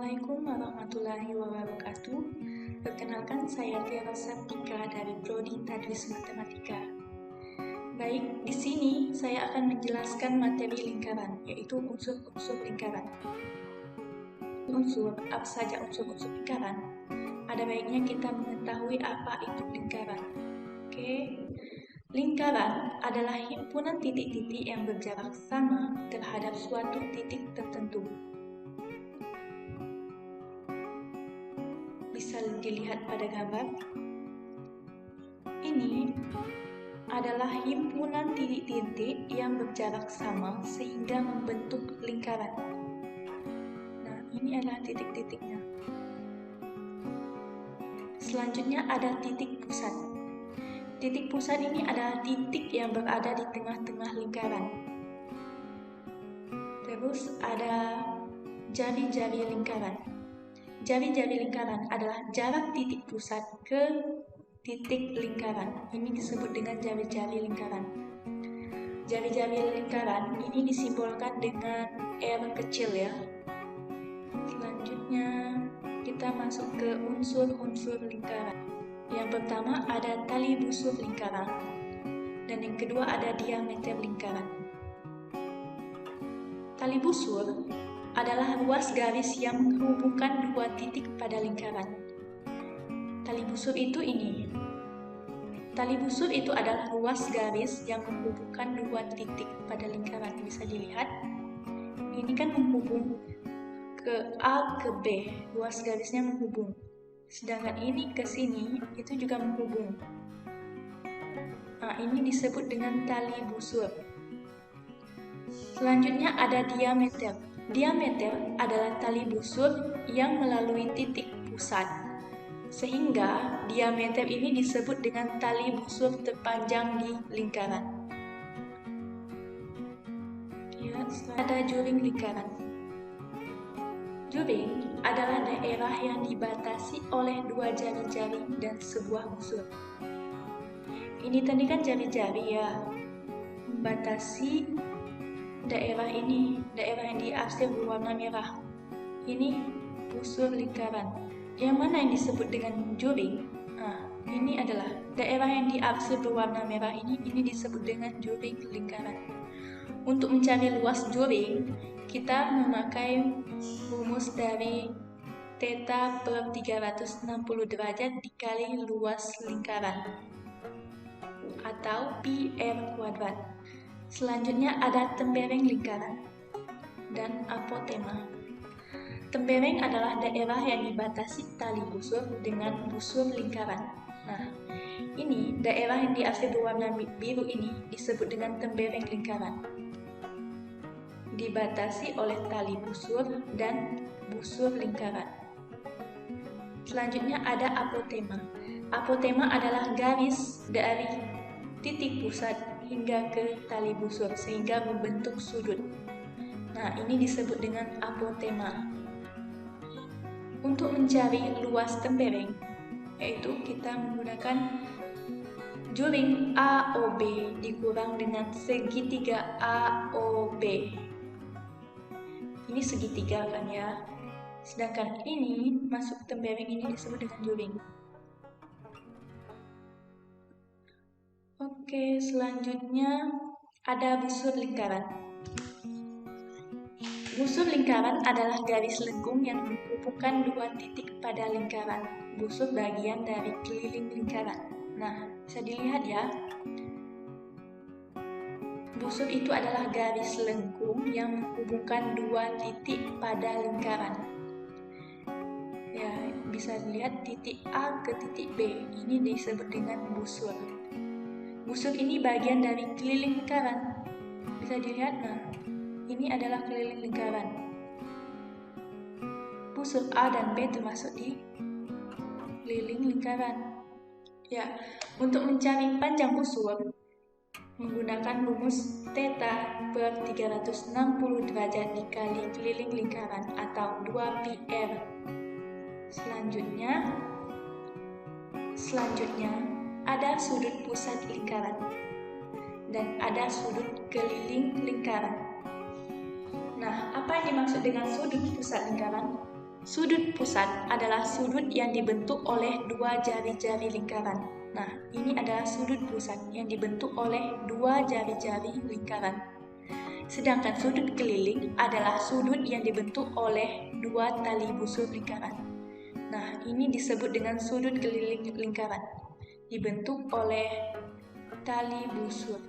Assalamualaikum warahmatullahi wabarakatuh. Perkenalkan, saya Tiara Sartika dari Prodi Tadwis Matematika. Baik, di sini saya akan menjelaskan materi lingkaran, yaitu unsur-unsur lingkaran. Apa saja unsur-unsur lingkaran? Ada baiknya kita mengetahui apa itu lingkaran. Oke. Lingkaran adalah himpunan titik-titik yang berjarak sama terhadap suatu titik tertentu. Bisa dilihat pada gambar. Ini adalah himpunan titik-titik yang berjarak sama sehingga membentuk lingkaran. Nah, ini adalah titik-titiknya. Selanjutnya ada titik pusat. Titik pusat ini adalah titik yang berada di tengah-tengah lingkaran. Terus ada jari-jari lingkaran. Jari-jari lingkaran adalah jarak titik pusat ke titik lingkaran. Ini disebut dengan jari-jari lingkaran. Jari-jari lingkaran ini disimbolkan dengan R kecil ya. Selanjutnya kita masuk ke unsur-unsur lingkaran. Yang pertama ada tali busur lingkaran, dan yang kedua ada diameter lingkaran. Tali busur adalah ruas garis yang menghubungkan dua titik pada lingkaran. Tali busur itu ini. Tali busur itu adalah ruas garis yang menghubungkan dua titik pada lingkaran. Bisa dilihat, ini kan menghubung ke A ke B, ruas garisnya menghubung. Sedangkan ini ke sini, itu juga menghubung. Nah, ini disebut dengan tali busur. Selanjutnya ada diameter. Diameter adalah tali busur yang melalui titik pusat. Sehingga diameter ini disebut dengan tali busur terpanjang di lingkaran. Ya, ada juring lingkaran. Juring adalah daerah yang dibatasi oleh dua jari-jari dan sebuah busur. Ini tadi kan jari-jari ya, membatasi daerah ini, daerah yang diarsir berwarna merah. Ini busur lingkaran. Yang mana yang disebut dengan juring? Nah, ini adalah daerah yang diarsir berwarna merah ini disebut dengan juring lingkaran. Untuk mencari luas juring, kita memakai rumus dari theta per 360 derajat dikali luas lingkaran, atau pi r kuadrat. Selanjutnya ada tembereng lingkaran dan apotema. Tembereng adalah daerah yang dibatasi tali busur dengan busur lingkaran. Nah, ini daerah yang diarsir berwarna biru ini disebut dengan tembereng lingkaran. Dibatasi oleh tali busur dan busur lingkaran. Selanjutnya ada apotema. Apotema adalah garis dari titik pusat hingga ke tali busur sehingga membentuk sudut. Nah, ini disebut dengan apotema. Untuk mencari luas tembereng, yaitu kita menggunakan juring AOB dikurang dengan segitiga AOB. Ini segitiga kan ya. Sedangkan ini masuk tembereng ini disebut dengan juring. Oke, selanjutnya ada busur lingkaran. Busur lingkaran adalah garis lengkung yang menghubungkan dua titik pada lingkaran. Busur bagian dari keliling lingkaran. Nah, bisa dilihat ya. Busur itu adalah garis lengkung yang menghubungkan dua titik pada lingkaran. Ya, bisa dilihat titik A ke titik B. Ini disebut dengan busur. Busur ini bagian dari keliling lingkaran. Bisa dilihat, nah, ini adalah keliling lingkaran. Busur A dan B termasuk di keliling lingkaran. Ya, untuk mencari panjang busur, menggunakan rumus theta per 360 derajat dikali keliling lingkaran atau 2 pi r. Selanjutnya ada sudut pusat lingkaran dan ada sudut keliling lingkaran. Nah, apa yang dimaksud dengan sudut pusat lingkaran? Sudut pusat adalah sudut yang dibentuk oleh dua jari-jari lingkaran. Nah, ini adalah sudut pusat yang dibentuk oleh dua jari-jari lingkaran. Sedangkan sudut keliling adalah sudut yang dibentuk oleh dua tali busur lingkaran. Nah, ini disebut dengan sudut keliling lingkaran, dibentuk oleh tali busur.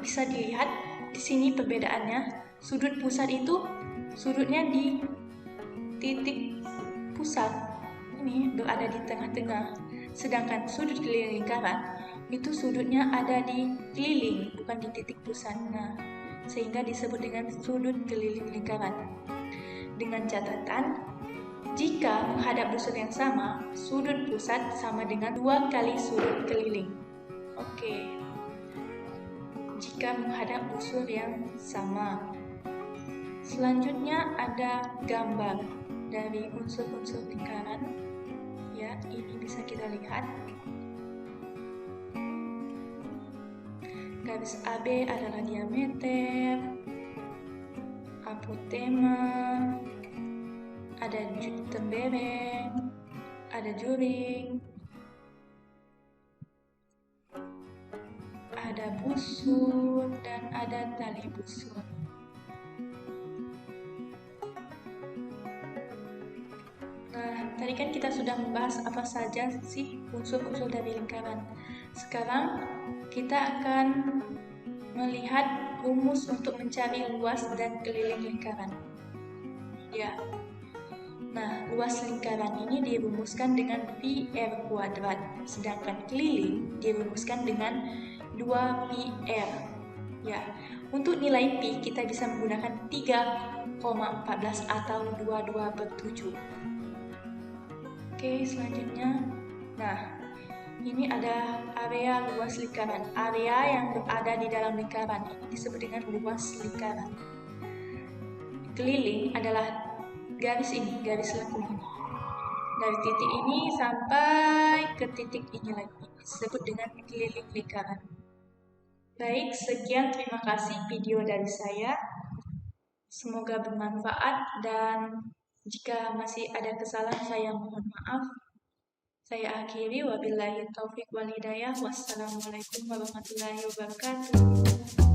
Bisa dilihat di sini perbedaannya. Sudut pusat itu sudutnya di titik pusat, ini berada di tengah-tengah. Sedangkan sudut keliling lingkaran itu sudutnya ada di keliling, bukan di titik pusat. Nah, sehingga disebut dengan sudut keliling lingkaran. Dengan catatan, jika menghadap busur yang sama, sudut pusat sama dengan 2 kali sudut keliling. Oke. Jika menghadap busur yang sama. Selanjutnya ada gambar dari unsur-unsur lingkaran. Ya, ini bisa kita lihat. Garis AB adalah diameter, apotema, ada tembereng, ada juring, ada busur, dan ada tali busur. Nah, tadi kan kita sudah membahas apa saja sih unsur-unsur dari lingkaran. Sekarang kita akan melihat rumus untuk mencari luas dan keliling lingkaran. Ya. Nah, luas lingkaran ini dirumuskan dengan pi r kuadrat, sedangkan keliling dirumuskan dengan 2πr. Ya, untuk nilai pi kita bisa menggunakan 3,14 atau 22/7. Oke, selanjutnya. Nah, ini ada area luas lingkaran. Area yang berada di dalam lingkaran ini disebut dengan luas lingkaran. Keliling adalah garis ini, garis lengkung ini. Dari titik ini sampai ke titik ini lagi, disebut dengan keliling lingkaran. Baik, sekian, terima kasih video dari saya. Semoga bermanfaat, dan jika masih ada kesalahan saya mohon maaf. Saya akhiri, wabillahi taufiq wal hidayah. Wassalamualaikum warahmatullahi wabarakatuh.